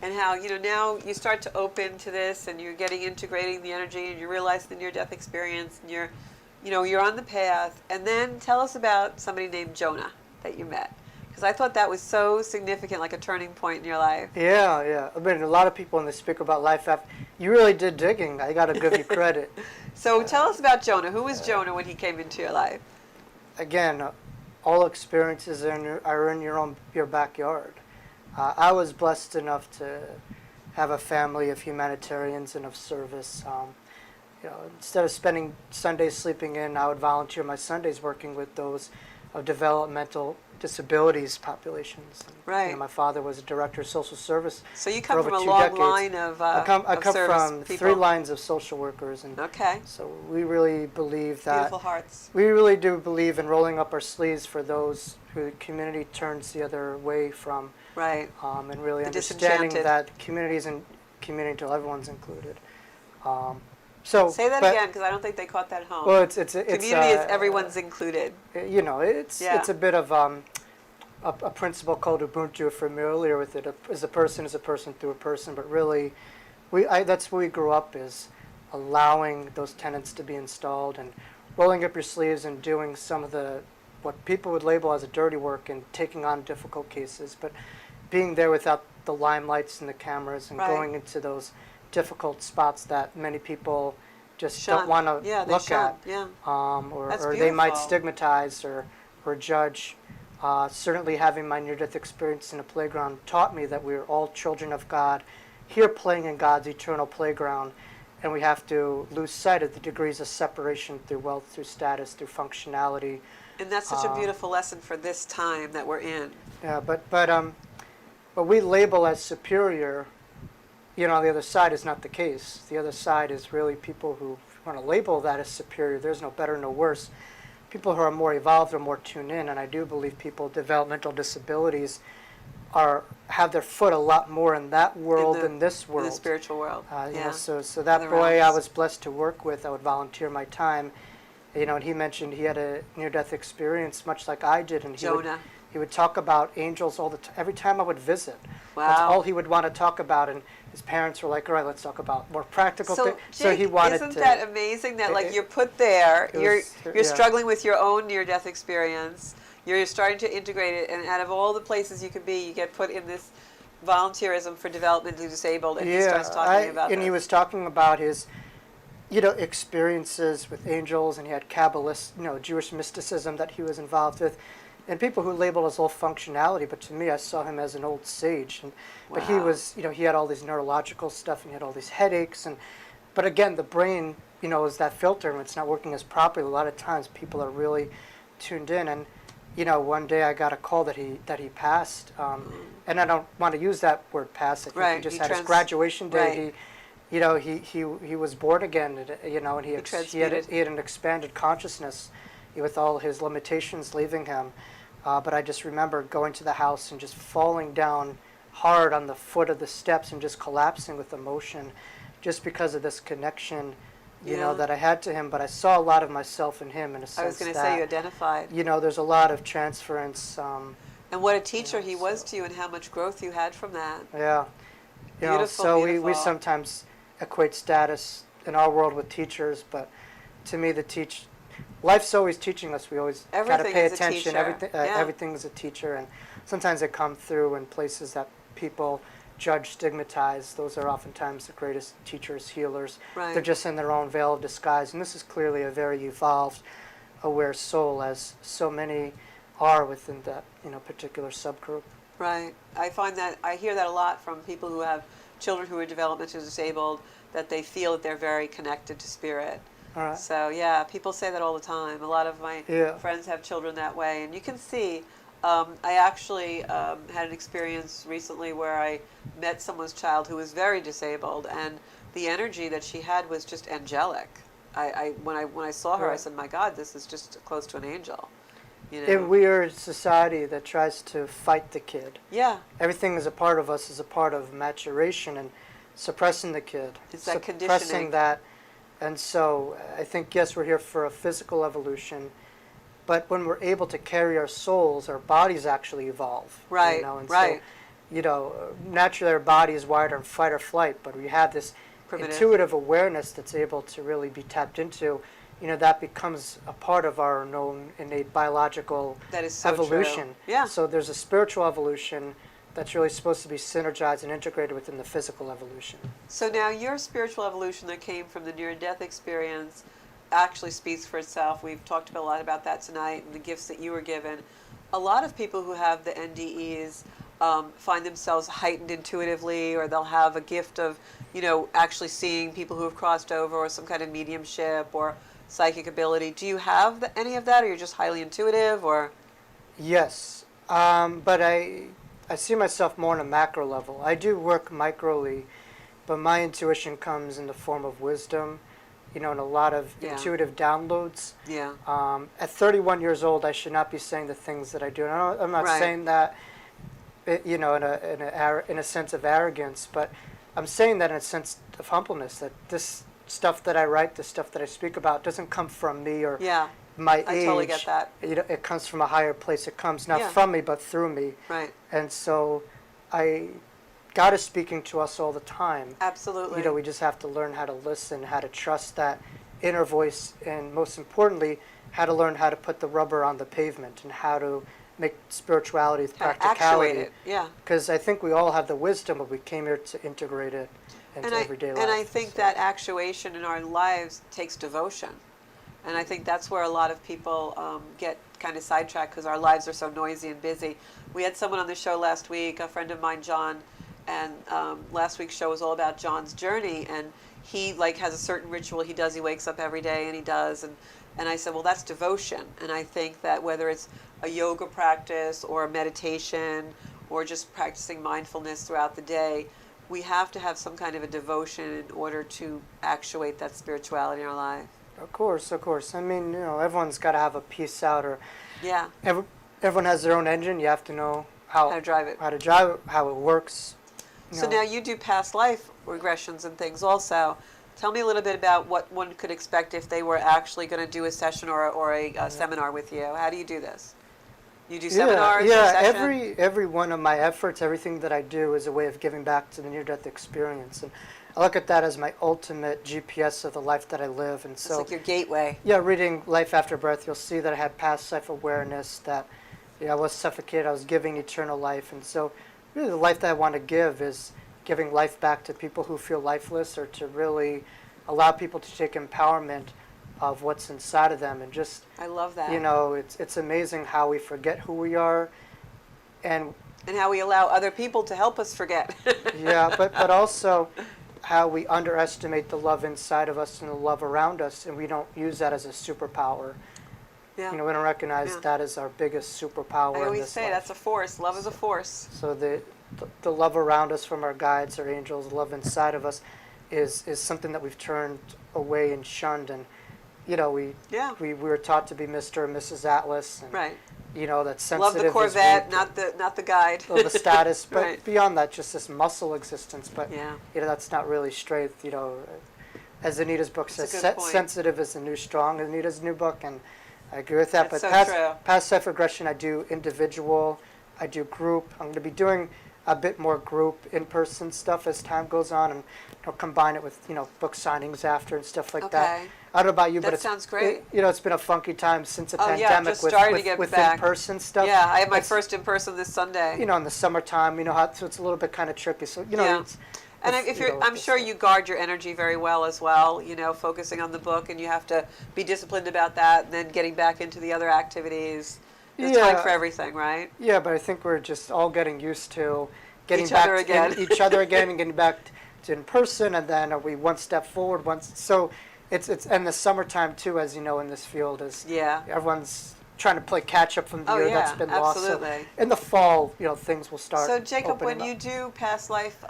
and how, now you start to open to this and you're integrating the energy and you realize the near-death experience and you're on the path. And then tell us about somebody named Jonah that you met. Because I thought that was so significant, like a turning point in your life. yeah. I mean, a lot of people when they speak about life after, you really did digging. I got to give you credit. So tell us about Jonah. Who was Jonah when he came into your life? Again, all experiences are in your backyard. I was blessed enough to have a family of humanitarians and of service. Instead of spending Sundays sleeping in, I would volunteer my Sundays working with those of developmental disabilities populations. Right. My father was a director of social service. So you for come over from a 2 long decades. line of I come service from people. 3 lines of social workers, and Okay. so we really believe that. Beautiful hearts. We really do believe in rolling up our sleeves for those who the community turns the other way from, Right. and really The understanding disenchanted. that community isn't community until everyone's included. So Say that but- again, because I don't think they caught that home. Well, it's Community is everyone's included. you know, it's Yeah. a bit of a principle called Ubuntu. If you're familiar with it, as a person is a person through a person. But really, that's where we grew up, is allowing those tenets to be installed and rolling up your sleeves and doing some of the what people would label as a dirty work and taking on difficult cases, but being there without the limelights and the cameras and Right. going into those difficult spots that many people just Shun. don't want to Yeah, they look shun. at, Yeah. That's or they might beautiful. stigmatize or judge. Certainly, having my near-death experience in a playground taught me that we are all children of God, here playing in God's eternal playground, and we have to lose sight of the degrees of separation through wealth, through status, through functionality. And that's such a beautiful lesson for this time that we're in. Yeah, but we label as superior. You know, on the other side is not the case. The other side is really people who want to label that as superior. There's no better, no worse. People who are more evolved are more tuned in, and I do believe people with developmental disabilities have their foot a lot more in that world than this world. In the spiritual world. You Yeah. know, so that Other boy I realms. was blessed to work with, I would volunteer my time. You know, and he mentioned he had a near-death experience, much like I did, and Jonah. he would talk about angels all the time. Every time I would visit, Wow. that's all he would want to talk about. And his parents were like, "All right, let's talk about more practical So, things." Jake, he wanted isn't to. that amazing that like it- you're put there, it you're was- you're yeah. struggling with your own near-death experience, you're starting to integrate it, and out of all the places you could be, you get put in this volunteerism for developmentally disabled, and he starts talking about and he this. was talking about his, experiences with angels, and he had Kabbalist, Jewish mysticism that he was involved with, and people who label as low functionality. But to me, I saw him as an old sage, but he Wow. was, he had all these neurological stuff, and he had all these headaches, but again, the brain, is that filter, and it's not working as properly. A lot of times, people are really tuned in, and one day I got a call that he passed, and I don't want to use that word pass. I think Right, he just he had his trans- graduation day. right. He was born again, and he had transmuted. he had an expanded consciousness, with all his limitations leaving him. But I just remember going to the house and just falling down hard on the foot of the steps and just collapsing with emotion, just because of this connection, Yeah. that I had to him. But I saw a lot of myself in him in a sense I was going to that, say you identified. there's a lot of transference. And what a teacher he was so- to you, and how much growth you had from that. Yeah. Beautiful, So we beautiful. sometimes equate status in our world with teachers, but to me, life's always teaching us. We always got to Everything pay is a attention. teacher. Yeah. Everything is a teacher, and sometimes they come through in places that people judge, stigmatize. Those are oftentimes the greatest teachers, healers. Right. They're just in their own veil of disguise, and this is clearly a very evolved, aware soul, as so many are within that particular subgroup. Right. I hear that a lot from people who have children who are developmentally disabled, that they feel that they're very connected to spirit. All right. So yeah, people say that all the time. A lot of my Yeah. friends have children that way, and you can see. I actually had an experience recently where I met someone's child who was very disabled, and the energy that she had was just angelic. When I saw her, I Right. said, "My God, this is just close to an angel." And we are a society that tries to fight the kid. Yeah. Everything is a part of us, is a part of maturation and suppressing the kid. It's that suppressing conditioning. that. And so I think, yes, we're here for a physical evolution, but when we're able to carry our souls, our bodies actually evolve. Right, And right. So, naturally our body is wired on fight or flight, but we have this Primitive. intuitive awareness that's able to really be tapped into. That becomes a part of our known innate biological That is so true. evolution. Yeah. So there's a spiritual evolution that's really supposed to be synergized and integrated within the physical evolution. So now your spiritual evolution that came from the near-death experience actually speaks for itself. We've talked a lot about that tonight and the gifts that you were given. A lot of people who have the NDEs find themselves heightened intuitively, or they'll have a gift of, actually seeing people who have crossed over, or some kind of mediumship or psychic ability. Do you have any of that, or you're just highly intuitive, or? Yes, but I see myself more on a macro level. I do work microly, but my intuition comes in the form of wisdom, and a lot of Yeah. intuitive downloads. Yeah. At 31 years old, I should not be saying the things that I do. And I'm not Right. saying that, in a sense of arrogance, but I'm saying that in a sense of humbleness. That this stuff that I write, the stuff that I speak about, doesn't come from me or Yeah, my I age. totally get that. You know, it comes from a higher place. It comes not Yeah. from me, but through me. Right. And so, God is speaking to us all the time. Absolutely. You know, we just have to learn how to listen, how to trust that inner voice, and most importantly, how to learn how to put the rubber on the pavement and how to make spirituality with Kind of practicality. actuate it. Yeah. Because I think we all have the wisdom, but we came here to integrate it into everyday life. And I think So, that actuation in our lives takes devotion. And I think that's where a lot of people get kind of sidetracked because our lives are so noisy and busy. We had someone on the show last week, a friend of mine, John, and last week's show was all about John's journey. And he like has a certain ritual he does. He wakes up every day and he does. And I said, well, that's devotion. And I think that whether it's a yoga practice or a meditation or just practicing mindfulness throughout the day, we have to have some kind of a devotion in order to actuate that spirituality in our life. of course, of course. I mean, you know, everyone's got to have a peace out, or Yeah, everyone has their own engine. You have to know how to drive it. how to drive it, how it works. So now you do past life regressions and things also. Tell me a little bit about what one could expect if they were actually going to do a session or a seminar with you. How do you do this? You do seminars? Yeah, or session? every one of my efforts, everything that I do is a way of giving back to the near-death experience, and I look at that as my ultimate GPS of the life that I live. And It's so, like your gateway. yeah, reading Life After Breath, you'll see that I had past life awareness, that I was suffocated, I was giving eternal life, and so really the life that I want to give is giving life back to people who feel lifeless, or to really allow people to take empowerment of what's inside of them. And just, I love that. you know, it's amazing how we forget who we are, and And how we allow other people to help us forget. yeah, but also how we underestimate the love inside of us and the love around us, and we don't use that as a superpower. Yeah. You know, we don't recognize Yeah. that as our biggest superpower I in always this say life. that's a force. Love is a force. So the love around us from our guides, our angels, the love inside of us is something that we've turned away and shunned. And you know, Yeah. we were taught to be Mr. and Mrs. Atlas, and Right. you know, that Love sensitive the is Corvette, weak, not the guide. or the status, but Right. beyond that, just this muscle existence. But Yeah. you know, that's not really straight. You know, as Anita's book That's a says, good point. sensitive is the new strong. Anita's new book, and I agree with that. That's But so true. past life regression, I do individual, I do group. I'm going to be doing a bit more group in-person stuff as time goes on, and I'll combine it with, you know, book signings after and stuff like that. Okay. I don't know about you, That but it's sounds great. you know, it's been a funky time since the Oh, yeah, pandemic just with starting to get with back. in-person stuff. Yeah, I have my It's, first in person this Sunday. you know, in the summertime, you know how, so it's a little bit kind of tricky. So you know, Yeah. it's, And it's, if you you're, know, I'm it's, sure you guard your energy very well as well, you know, focusing on the book, and you have to be disciplined about that, and then getting back into the other activities. There's time Yeah. for everything, right? Yeah, but I think we're just all getting used to getting Each back other to again. each other again, and getting back to in person, and then are we one step forward once. So it's and the summertime too, as you know, in this field is Yeah. everyone's trying to play catch up from the Oh, year yeah, that's been lost. absolutely. So in the fall, you know, things will start. So Jacob, opening when you up. do past life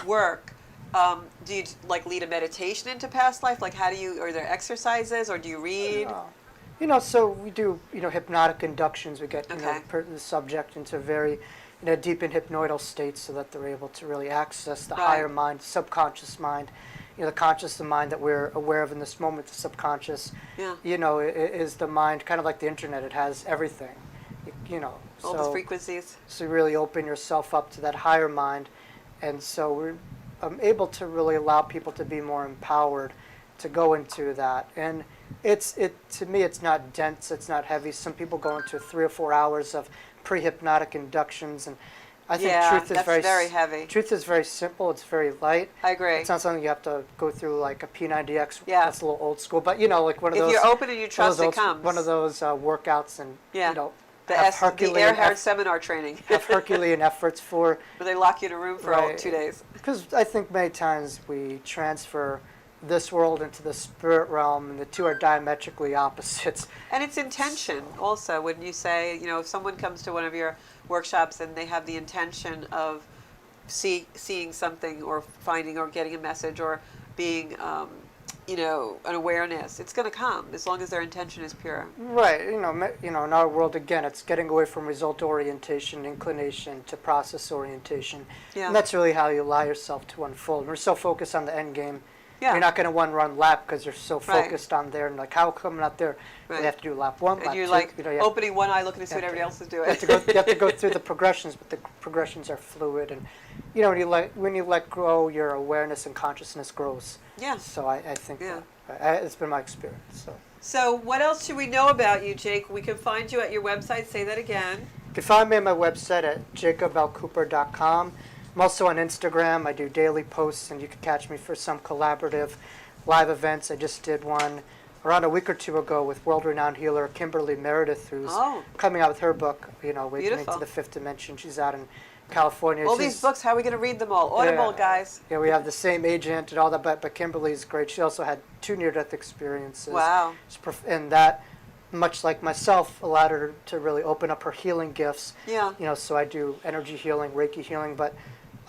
work, do you like lead a meditation into past life? Like, how do you? Are there exercises, or do you read? You know, so we do, you know, hypnotic inductions. We get, you know, Okay. the subject into very, you know, deep in hypnoidal states so that they're able to really access the Right. higher mind, subconscious mind. You know, the conscious the mind that we're aware of in this moment, the subconscious, Yeah. you know, is the mind, kind of like the internet. It has everything, you know. All the frequencies. So you really open yourself up to that higher mind. And so we're able to really allow people to be more empowered to go into that. And to me, it's not dense, it's not heavy. Some people go into 3 or 4 hours of pre-hypnotic inductions. And I think Yeah, truth is that's very heavy. Truth is very simple, it's very light. I agree. It's not something you have to go through like a P90X. Yeah. That's a little old school. But, you know, like one of If those... you're open and you one of trust, it those- comes. One of those workouts, and, Yeah. you know, The have the Herculean Earhart seminar training, have Herculean efforts for... where they lock you in a room for Right. 2 days. Because I think many times we transfer this world into the spirit realm, and the two are diametrically opposites. And it's intention also. When you say, you know, if someone comes to one of your workshops and they have the intention of seeing something or finding or getting a message or being, you know, an awareness, it's going to come as long as their intention is pure. Right, you know, in our world, again, it's getting away from result orientation, inclination, to process orientation. Yeah. And that's really how you allow yourself to unfold. We're so focused on the end game, Yeah. You're not going to one-run lap because you're so Right. focused on there. And like, how come not there? Right. They have to do lap 1, And lap you're 2. like You know, you have- opening one eye, looking to see what Yeah. everybody else is doing. you have to go through the progressions, but the progressions are fluid, and you know when you let go, your awareness and consciousness grows. Yeah. So I think Yeah. it's been my experience. So So what else should we know about you, Jake? We can find you at your website. Say that again. you can find me on my website at jacobelcooper.com. I'm also on Instagram. I do daily posts, and you can catch me for some collaborative live events. I just did one around a week or two ago with world-renowned healer Kimberly Meredith, who's Oh. coming out with her book, Awakening Beautiful. to the Fifth Dimension. She's out in California. All She's- these books, how are we going to read them all? Audible, Yeah. guys. Yeah, we have the same agent and all that, but Kimberly's great. She also had 2 near-death experiences. Wow. And that, much like myself, allowed her to really open up her healing gifts. Yeah. So I do energy healing, Reiki healing, but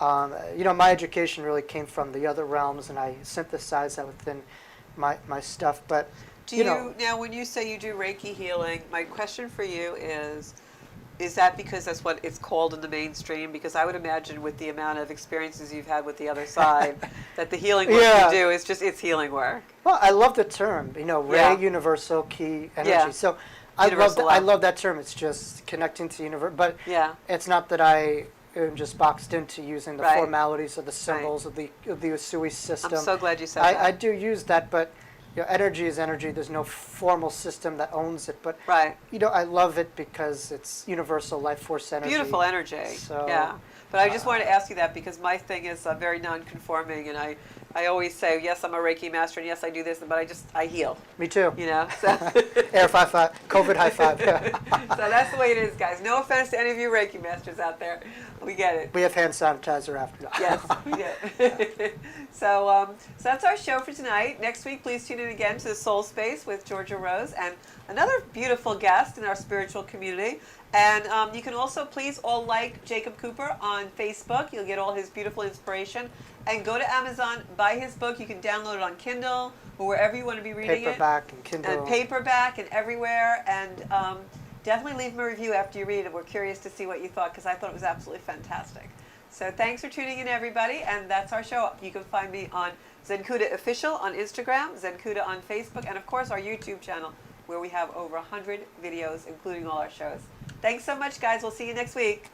my education really came from the other realms, and I synthesize that within my stuff. But Do you now, when you say you do Reiki healing, my question for you is that because that's what it's called in the mainstream? Because I would imagine with the amount of experiences you've had with the other side, that the healing work Yeah. you do is just, it's healing work. well, I love the term, Ray, Yeah. universal, key, energy. Yeah. So Universal I love. love that term. It's just connecting to the universe. But Yeah. it's not that I am just boxed into using the Right. formalities of the symbols of the Usui system. I'm so glad you said I that. do use that, but energy is energy. There's no formal system that owns it. But Right. I love it because it's universal life force energy. Beautiful energy. So, yeah. But I just wanted to ask you that because my thing is very non-conforming, and I always say, yes, I'm a Reiki master, and yes, I do this, but I heal, Me too. So, Air 5-5, COVID high five. so that's the way it is, guys. No offense to any of you Reiki masters out there. We get it. We have hand sanitizer after that. Yes, we do. So that's our show for tonight. Next week, please tune in again to the Soul Space with Georgia Rose and another beautiful guest in our spiritual community. And you can also please all like Jacob Cooper on Facebook. You'll get all his beautiful inspiration. And go to Amazon, buy his book. You can download it on Kindle or wherever you want to be reading Paperback and Kindle. and paperback and everywhere. And definitely leave him a review after you read it. We're curious to see what you thought because I thought it was absolutely fantastic. So thanks for tuning in, everybody. And that's our show. You can find me on Zenkuda Official on Instagram, Zenkuda on Facebook, and of course our YouTube channel where we have over 100 videos, including all our shows. Thanks so much, guys. We'll see you next week.